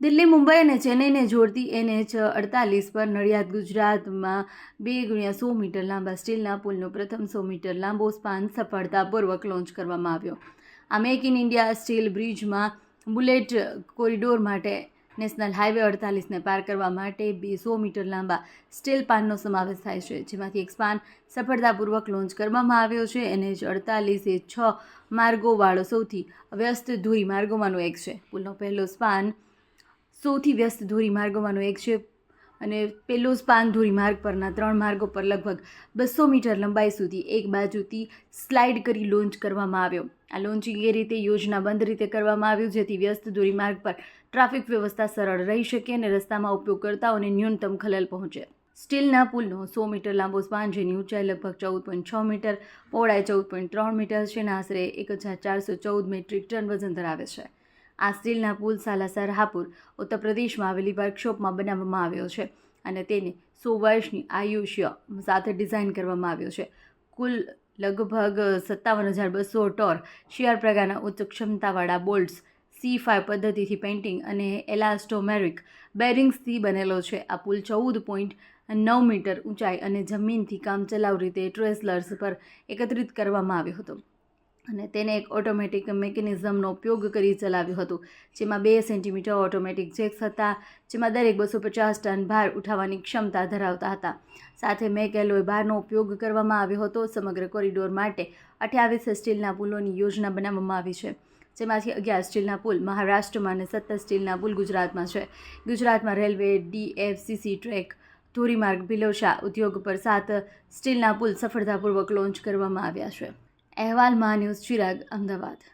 દિલ્હી, મુંબઈ અને ચેન્નઈને જોડતી NH48 પર નડિયાદ, ગુજરાતમાં 2x100 મીટર લાંબા સ્ટીલના પુલનો પ્રથમ 100 મીટર લાંબો સ્પાન સફળતાપૂર્વક લોન્ચ કરવામાં આવ્યો. આ મેક ઇન ઇન્ડિયા સ્ટીલ બ્રિજમાં બુલેટ કોરિડોર માટે નેશનલ હાઈવે 48ને પાર કરવા માટે 200 મીટર લાંબા સ્ટીલ પાનનો સમાવેશ થાય છે, જેમાંથી એક સ્પાન સફળતાપૂર્વક લોન્ચ કરવામાં આવ્યો છે. NH48 એ 6 માર્ગોવાળો સૌથી વ્યસ્ત ધોરીમાર્ગોમાંનો એક છે. પુલનો પહેલો સ્પાન સૌથી વ્યસ્ત ધોરીમાર્ગોમાંનો એક છે અને પહેલો સ્પાન ધોરીમાર્ગ પરના 3 માર્ગો પર લગભગ 200 મીટર લંબાઈ સુધી એક બાજુથી સ્લાઇડ કરી લોન્ચ કરવામાં આવ્યો. આ લોન્ચિંગ એ રીતે યોજનાબદ્ધ રીતે કરવામાં આવ્યું જેથી વ્યસ્ત ધોરીમાર્ગ પર ટ્રાફિક વ્યવસ્થા સરળ રહી શકે અને રસ્તામાં ઉપયોગકર્તાઓને ન્યૂનતમ ખલેલ પહોંચે. સ્ટીલના પુલનો 100 મીટર લાંબો સ્પાન, જેની ઊંચાઈ લગભગ 14.6 મીટર, પહોળાઈ 14.3 મીટર છે અને આશરે 1414 મેટ્રિક ટન વજન ધરાવે છે. આ સ્ટીલના પુલ સાલાસર, હાપુર, ઉત્તર પ્રદેશમાં આવેલી વર્કશોપમાં બનાવવામાં આવ્યો છે અને તેને 100 વર્ષની આયુષ્ય સાથે ડિઝાઇન કરવામાં આવ્યો છે. કુલ લગભગ 57,200 ટોર શિયાર પ્રકારના ઉચ્ચ ક્ષમતાવાળા બોલ્ટ્સ, C5 પદ્ધતિથી પેઇન્ટિંગ અને એલાસ્ટોમેરિક બેરિંગ્સથી બનેલો છે. આ પુલ 14.9 મીટર ઊંચાઈ અને જમીનથી કામચલાઉ રીતે ટ્રેસલર્સ પર એકત્રિત કરવામાં આવ્યો હતો અને તેને એક ઓટોમેટિક મિકેનિઝમનો ઉપયોગ કરી ચલાવ્યું હતું, જેમાં 2 સેન્ટીમીટર ઓટોમેટિક જેક્સ હતા, જેમાં દરેક 250 ટન ભાર ઉઠાવવાની ક્ષમતા ધરાવતા હતા. સાથે મેક એલોય બારનો ઉપયોગ કરવામાં આવ્યો હતો. સમગ્ર કોરિડોર માટે 28 સ્ટીલના પુલોની યોજના બનાવવામાં આવી છે, જેમાંથી 11 સ્ટીલના પુલ મહારાષ્ટ્રમાં અને 17 સ્ટીલના પુલ ગુજરાતમાં છે. ગુજરાતમાં રેલવે, DFCC ટ્રેક, ધોરીમાર્ગ, ભિલોશા ઉદ્યોગ પર 7 સ્ટીલના પુલ સફળતાપૂર્વક લોન્ચ કરવામાં આવ્યા છે. અહેવાલ મહાન્યૂઝ, ચિરાગ, અમદાવાદ.